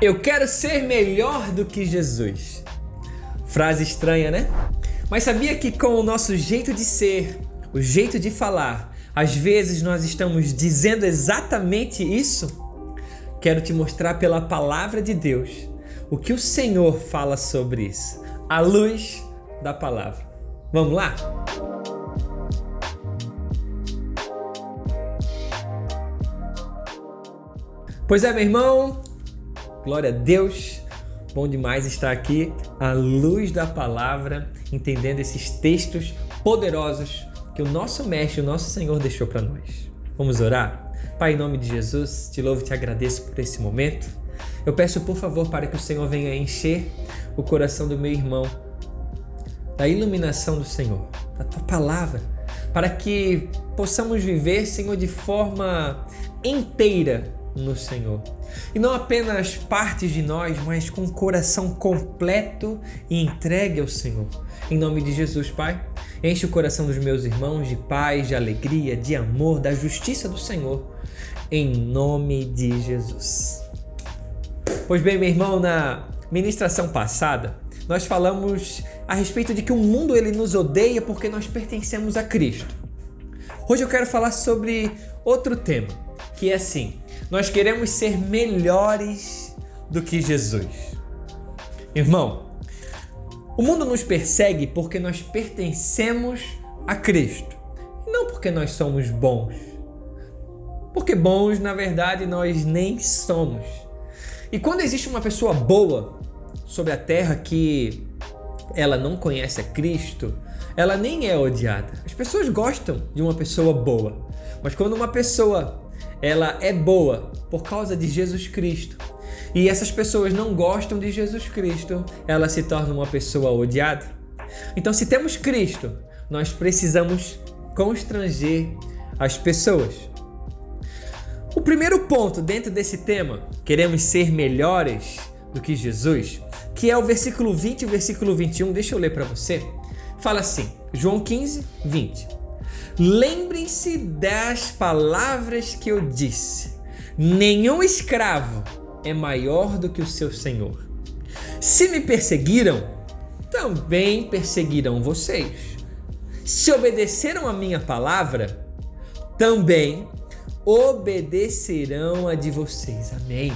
Eu quero ser melhor do que Jesus. Frase estranha, né? Mas sabia que com o nosso jeito de ser, o jeito de falar, às vezes nós estamos dizendo exatamente isso? Quero te mostrar pela palavra de Deus o que o Senhor fala sobre isso, à luz da palavra. Vamos lá? Pois é, meu irmão, glória a Deus, bom demais estar aqui à luz da palavra, entendendo esses textos poderosos que o nosso Mestre, o nosso Senhor deixou para nós. Vamos orar? Pai, em nome de Jesus, te louvo e te agradeço por esse momento. Eu peço, por favor, para que o Senhor venha encher o coração do meu irmão da iluminação do Senhor, da tua palavra, para que possamos viver, Senhor, de forma inteira no Senhor. E não apenas partes de nós, mas com o coração completo e entregue ao Senhor. Em nome de Jesus, Pai, enche o coração dos meus irmãos de paz, de alegria, de amor, da justiça do Senhor. Em nome de Jesus. Pois bem, meu irmão, na ministração passada, nós falamos a respeito de que o mundo ele nos odeia porque nós pertencemos a Cristo. Hoje eu quero falar sobre outro tema, que é assim: nós queremos ser melhores do que Jesus. Irmão, o mundo nos persegue porque nós pertencemos a Cristo, e não porque nós somos bons. Porque bons, na verdade, nós nem somos. E quando existe uma pessoa boa sobre a terra que ela não conhece a Cristo, ela nem é odiada. As pessoas gostam de uma pessoa boa, mas quando uma pessoa ela é boa por causa de Jesus Cristo e essas pessoas não gostam de Jesus Cristo, ela se torna uma pessoa odiada. Então, se temos Cristo, nós precisamos constranger as pessoas. O primeiro ponto dentro desse tema, queremos ser melhores do que Jesus, que é o versículo 20 e o versículo 21, deixa eu ler para você. Fala assim, João 15, 20. Lembrem-se das palavras que eu disse. Nenhum escravo é maior do que o seu senhor. Se me perseguiram, também perseguirão vocês. Se obedeceram a minha palavra, também obedecerão a de vocês. Amém.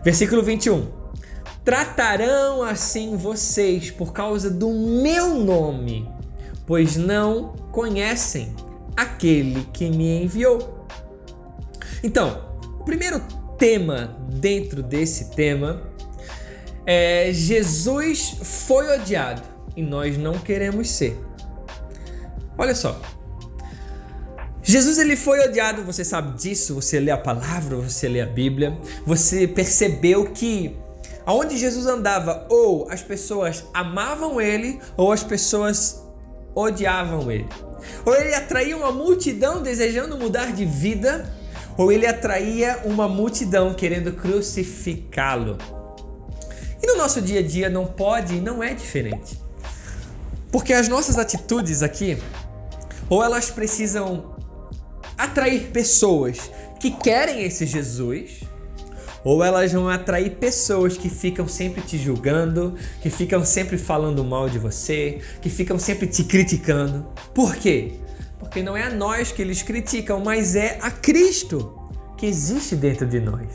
Versículo 21. Tratarão assim vocês por causa do meu nome, pois não conhecem aquele que me enviou. Então, o primeiro tema dentro desse tema é: Jesus foi odiado e nós não queremos ser. Olha só, Jesus ele foi odiado, você sabe disso, você lê a palavra, você lê a Bíblia, você percebeu que aonde Jesus andava, ou as pessoas amavam ele, ou as pessoas odiavam ele. Ou ele atraía uma multidão desejando mudar de vida, ou ele atraía uma multidão querendo crucificá-lo. E no nosso dia a dia não pode e não é diferente. Porque as nossas atitudes aqui, ou elas precisam atrair pessoas que querem esse Jesus, ou elas vão atrair pessoas que ficam sempre te julgando, que ficam sempre falando mal de você, que ficam sempre te criticando. Por quê? Porque não é a nós que eles criticam, mas é a Cristo que existe dentro de nós.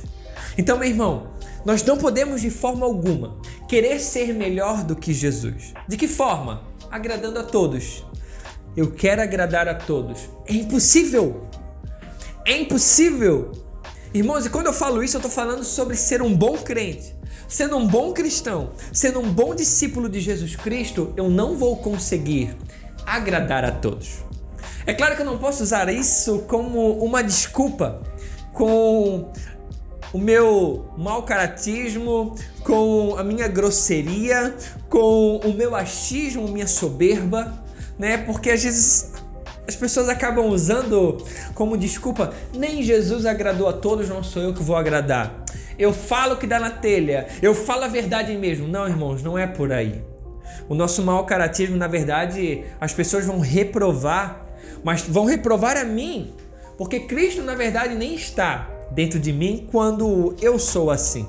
Então, meu irmão, nós não podemos de forma alguma querer ser melhor do que Jesus. De que forma? Agradando a todos. Eu quero agradar a todos. É impossível. É impossível. Irmãos, e quando eu falo isso, eu estou falando sobre ser um bom crente, sendo um bom cristão, sendo um bom discípulo de Jesus Cristo. Eu não vou conseguir agradar a todos. É claro que eu não posso usar isso como uma desculpa com o meu mau caratismo, com a minha grosseria, com o meu achismo, minha soberba, né? Porque às vezes as pessoas acabam usando como desculpa: nem Jesus agradou a todos, não sou eu que vou agradar. Eu falo o que dá na telha, eu falo a verdade mesmo. Não, irmãos, não é por aí. O nosso mau caratismo, na verdade, as pessoas vão reprovar, mas vão reprovar a mim, porque Cristo, na verdade, nem está dentro de mim quando eu sou assim.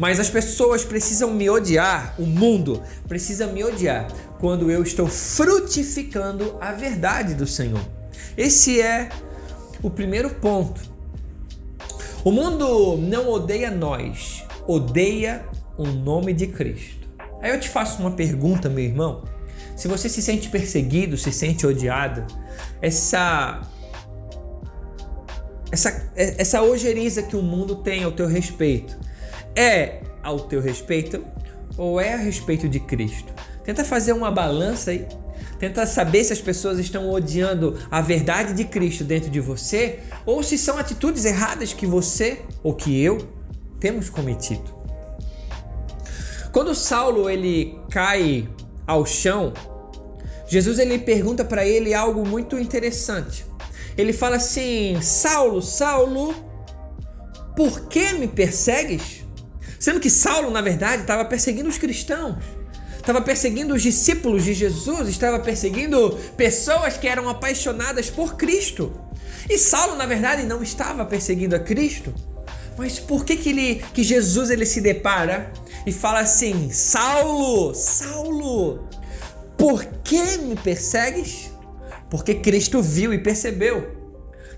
Mas as pessoas precisam me odiar, o mundo precisa me odiar quando eu estou frutificando a verdade do Senhor. Esse é o primeiro ponto. O mundo não odeia nós, odeia o nome de Cristo. Aí eu te faço uma pergunta, meu irmão. Se você se sente perseguido, se sente odiado, essa ojeriza que o mundo tem ao teu respeito, é ao teu respeito ou é a respeito de Cristo? Tenta fazer uma balança aí. Tenta saber se as pessoas estão odiando a verdade de Cristo dentro de você ou se são atitudes erradas que você ou que eu temos cometido. Quando Saulo ele cai ao chão, Jesus ele pergunta para ele algo muito interessante. Ele fala assim: Saulo, Saulo, por que me persegues? Sendo que Saulo, na verdade, estava perseguindo os cristãos, estava perseguindo os discípulos de Jesus, estava perseguindo pessoas que eram apaixonadas por Cristo. E Saulo, na verdade, não estava perseguindo a Cristo. Mas por que Jesus ele se depara e fala assim: Saulo, Saulo, por que me persegues? Porque Cristo viu e percebeu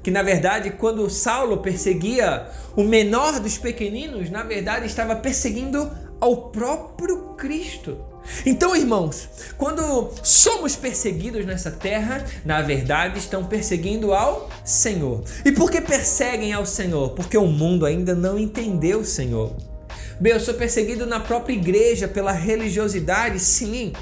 que, na verdade, quando Saulo perseguia o menor dos pequeninos, na verdade, estava perseguindo ao próprio Cristo. Então, irmãos, quando somos perseguidos nessa terra, na verdade, estão perseguindo ao Senhor. E por que perseguem ao Senhor? Porque o mundo ainda não entendeu o Senhor. Bem, eu sou perseguido na própria igreja pela religiosidade, sim.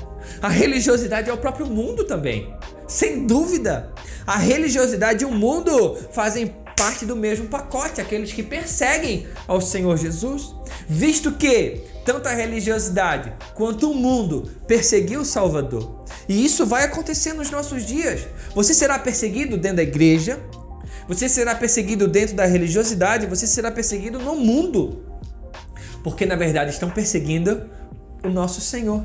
A religiosidade é o próprio mundo também, sem dúvida. A religiosidade e o mundo fazem parte do mesmo pacote, aqueles que perseguem ao Senhor Jesus, visto que tanto a religiosidade quanto o mundo perseguiu o Salvador. E isso vai acontecer nos nossos dias. Você será perseguido dentro da igreja, você será perseguido dentro da religiosidade, você será perseguido no mundo, porque na verdade estão perseguindo o nosso Senhor.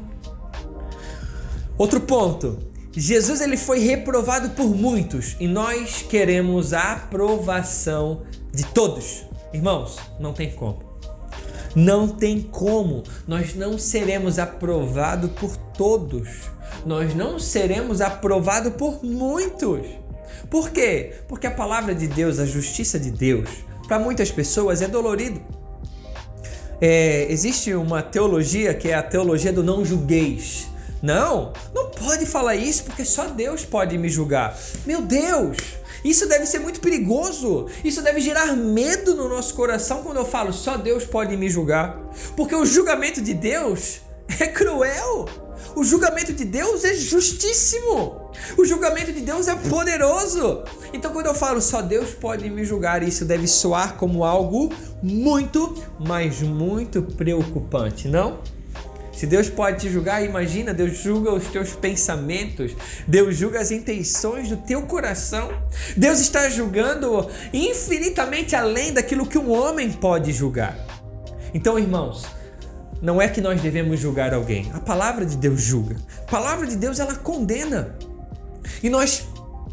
Outro ponto, Jesus ele foi reprovado por muitos e nós queremos a aprovação de todos. Irmãos, não tem como. Não tem como. Nós não seremos aprovados por todos. Nós não seremos aprovados por muitos. Por quê? Porque a palavra de Deus, a justiça de Deus, para muitas pessoas é dolorido. Existe uma teologia que é a teologia do não julgueis. Não pode falar isso porque só Deus pode me julgar. Meu Deus, isso deve ser muito perigoso. Isso deve gerar medo no nosso coração quando eu falo só Deus pode me julgar. Porque o julgamento de Deus é cruel. O julgamento de Deus é justíssimo. O julgamento de Deus é poderoso. Então quando eu falo só Deus pode me julgar, isso deve soar como algo muito, mas muito preocupante, não? Se Deus pode te julgar, imagina, Deus julga os teus pensamentos, Deus julga as intenções do teu coração. Deus está julgando infinitamente além daquilo que um homem pode julgar. Então, irmãos, não é que nós devemos julgar alguém. A palavra de Deus julga. A palavra de Deus, ela condena. E nós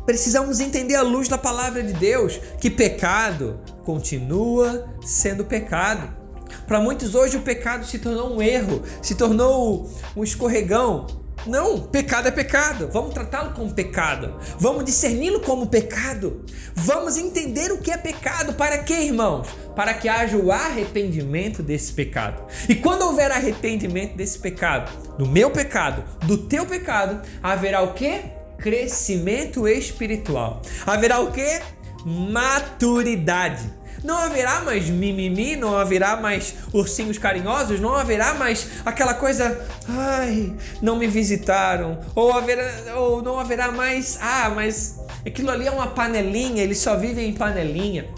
precisamos entender à luz da palavra de Deus que pecado continua sendo pecado. Para muitos hoje o pecado se tornou um erro, se tornou um escorregão. Não, pecado é pecado. Vamos tratá-lo como pecado. Vamos discerni-lo como pecado. Vamos entender o que é pecado. Para quê, irmãos? Para que haja o arrependimento desse pecado. E quando houver arrependimento desse pecado, do meu pecado, do teu pecado, haverá o quê? Crescimento espiritual. Haverá o quê? Maturidade. Não haverá mais mimimi, não haverá mais ursinhos carinhosos, não haverá mais aquela coisa, ai, não me visitaram, ou não haverá mais, mas aquilo ali é uma panelinha, eles só vivem em panelinha.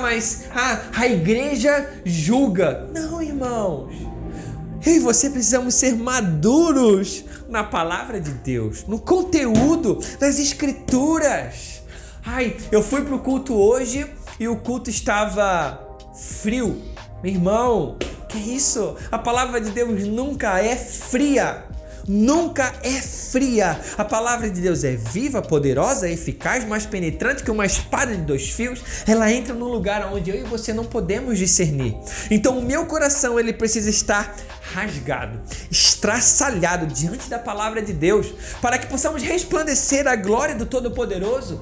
Mas a igreja julga. Não, irmãos. Eu e você precisamos ser maduros na palavra de Deus, no conteúdo das escrituras. Eu fui pro culto hoje e o culto estava frio. Meu irmão, que isso? A palavra de Deus nunca é fria. nunca é fria. A palavra de Deus é viva, poderosa, eficaz, mais penetrante que uma espada de 2 fios. Ela entra num lugar onde eu e você não podemos discernir. Então o meu coração, ele precisa estar rasgado, estraçalhado diante da palavra de Deus, para que possamos resplandecer a glória do Todo-Poderoso.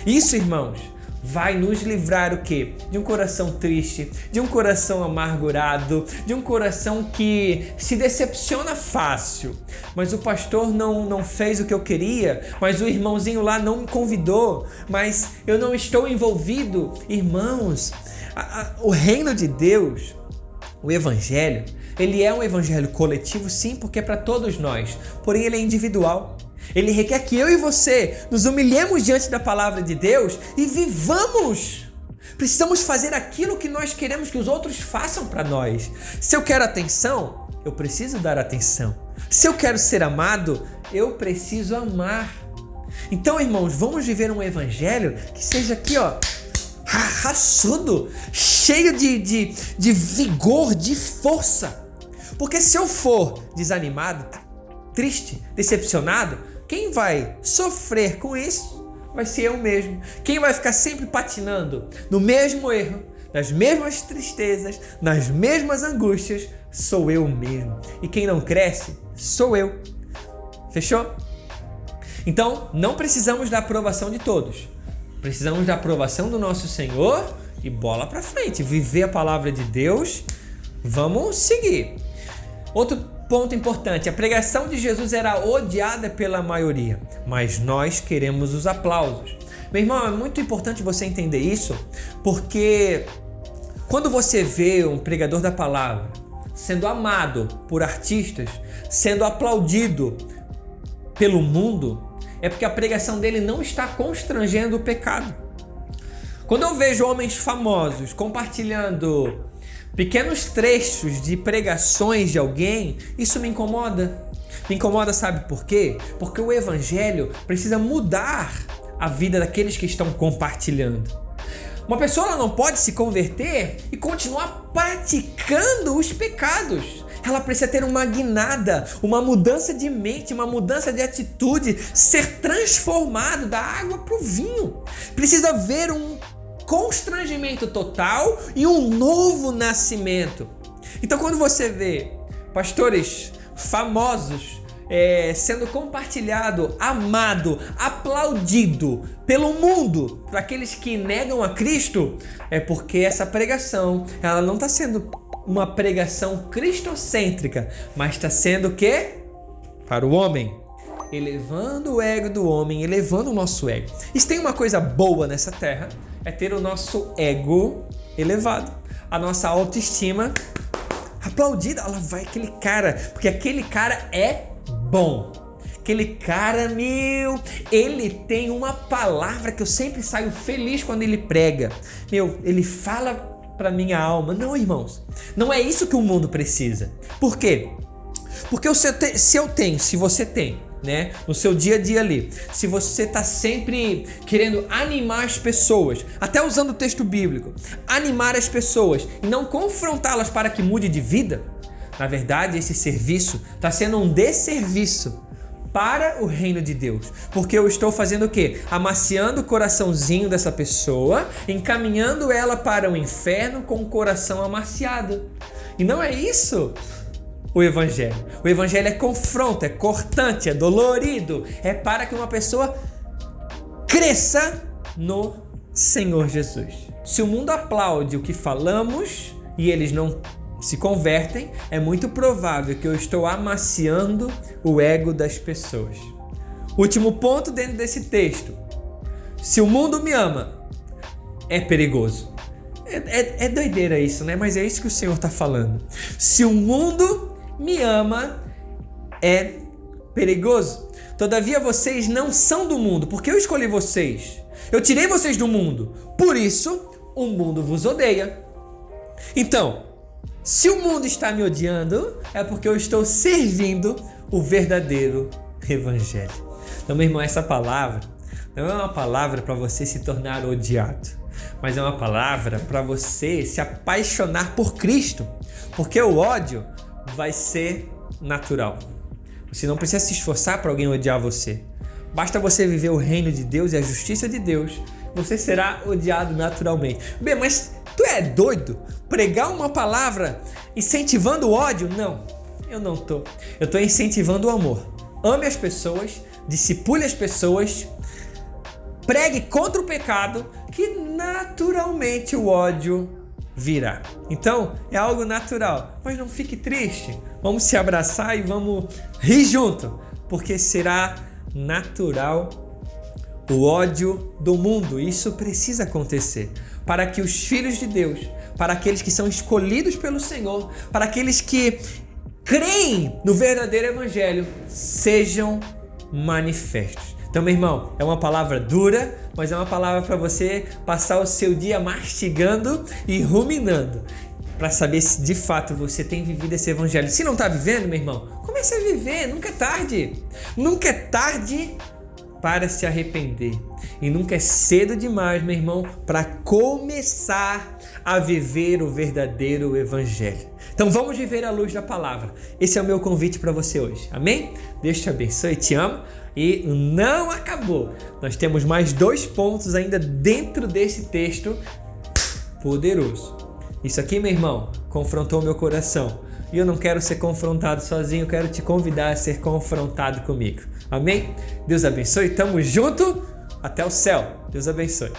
Isso, irmãos, vai nos livrar o quê? De um coração triste, de um coração amargurado, de um coração que se decepciona fácil. Mas o pastor não fez o que eu queria, mas o irmãozinho lá não me convidou, mas eu não estou envolvido. Irmãos, o reino de Deus, o evangelho, ele é um evangelho coletivo, sim, porque é para todos nós, porém ele é individual. Ele requer que eu e você nos humilhemos diante da palavra de Deus e vivamos. Precisamos fazer aquilo que nós queremos que os outros façam para nós. Se eu quero atenção, eu preciso dar atenção. Se eu quero ser amado, eu preciso amar. Então, irmãos, vamos viver um evangelho que seja aqui, raçudo, cheio de vigor, de força. Porque se eu for desanimado, triste, decepcionado, quem vai sofrer com isso vai ser eu mesmo. Quem vai ficar sempre patinando no mesmo erro, nas mesmas tristezas, nas mesmas angústias, sou eu mesmo. E quem não cresce, sou eu. Fechou? Então, não precisamos da aprovação de todos. Precisamos da aprovação do nosso Senhor e bola pra frente. Viver a palavra de Deus, vamos seguir. Outro ponto importante, a pregação de Jesus era odiada pela maioria, mas nós queremos os aplausos. Meu irmão, é muito importante você entender isso, porque quando você vê um pregador da palavra sendo amado por artistas, sendo aplaudido pelo mundo, é porque a pregação dele não está constrangendo o pecado. Quando eu vejo homens famosos compartilhando pequenos trechos de pregações de alguém, isso me incomoda. Me incomoda, sabe por quê? Porque o evangelho precisa mudar a vida daqueles que estão compartilhando. Uma pessoa ela não pode se converter e continuar praticando os pecados. Ela precisa ter uma guinada, uma mudança de mente, uma mudança de atitude, ser transformado da água para o vinho. Precisa ver um constrangimento total e um novo nascimento. Então, quando você vê pastores famosos sendo compartilhado, amado, aplaudido pelo mundo, para aqueles que negam a Cristo, é porque essa pregação ela não está sendo uma pregação cristocêntrica, mas está sendo o quê? Para o homem. Elevando o ego do homem, elevando o nosso ego. E se tem uma coisa boa nessa terra, é ter o nosso ego elevado, a nossa autoestima aplaudida. Ela vai aquele cara, porque aquele cara é bom. Aquele cara, ele tem uma palavra que eu sempre saio feliz quando ele prega. Ele fala para minha alma. Não, irmãos, não é isso que o mundo precisa. Por quê? Porque se você tem, né, no seu dia a dia ali, se você está sempre querendo animar as pessoas, até usando o texto bíblico, animar as pessoas e não confrontá-las para que mude de vida, na verdade esse serviço está sendo um desserviço para o reino de Deus, porque eu estou fazendo o quê? Amaciando o coraçãozinho dessa pessoa, encaminhando ela para o inferno com o coração amaciado. E não é isso o evangelho. O evangelho é confronto, é cortante, é dolorido, é para que uma pessoa cresça no Senhor Jesus. Se o mundo aplaude o que falamos e eles não se convertem, é muito provável que eu estou amaciando o ego das pessoas. Último ponto dentro desse texto. Se o mundo me ama, é perigoso. É doideira isso, né? Mas é isso que o Senhor está falando. Se o mundo me ama, é perigoso. Todavia vocês não são do mundo, porque eu escolhi vocês. Eu tirei vocês do mundo. Por isso, o mundo vos odeia. Então, se o mundo está me odiando, é porque eu estou servindo o verdadeiro evangelho. Então, meu irmão, essa palavra não é uma palavra para você se tornar odiado, mas é uma palavra para você se apaixonar por Cristo, porque o ódio vai ser natural. Você não precisa se esforçar para alguém odiar você. Basta você viver o reino de Deus e a justiça de Deus, você será odiado naturalmente. Bem, mas tu é doido? Pregar uma palavra incentivando o ódio? Não, eu não tô. Eu tô incentivando o amor. Ame as pessoas, discipule as pessoas, pregue contra o pecado, que naturalmente o ódio virá. Então, é algo natural. Mas não fique triste. Vamos se abraçar e vamos rir junto, porque será natural o ódio do mundo. Isso precisa acontecer para que os filhos de Deus, para aqueles que são escolhidos pelo Senhor, para aqueles que creem no verdadeiro evangelho, sejam manifestos. Então, meu irmão, é uma palavra dura, mas é uma palavra para você passar o seu dia mastigando e ruminando, para saber se de fato você tem vivido esse evangelho. Se não está vivendo, meu irmão, comece a viver, nunca é tarde. Nunca é tarde para se arrepender. E nunca é cedo demais, meu irmão, para começar a viver o verdadeiro evangelho. Então vamos viver à luz da palavra. Esse é o meu convite para você hoje. Amém? Deus te abençoe, te amo. E não acabou. Nós temos mais 2 pontos ainda dentro desse texto poderoso. Isso aqui, meu irmão, confrontou meu coração. E eu não quero ser confrontado sozinho, eu quero te convidar a ser confrontado comigo. Amém? Deus abençoe, tamo junto, até o céu. Deus abençoe.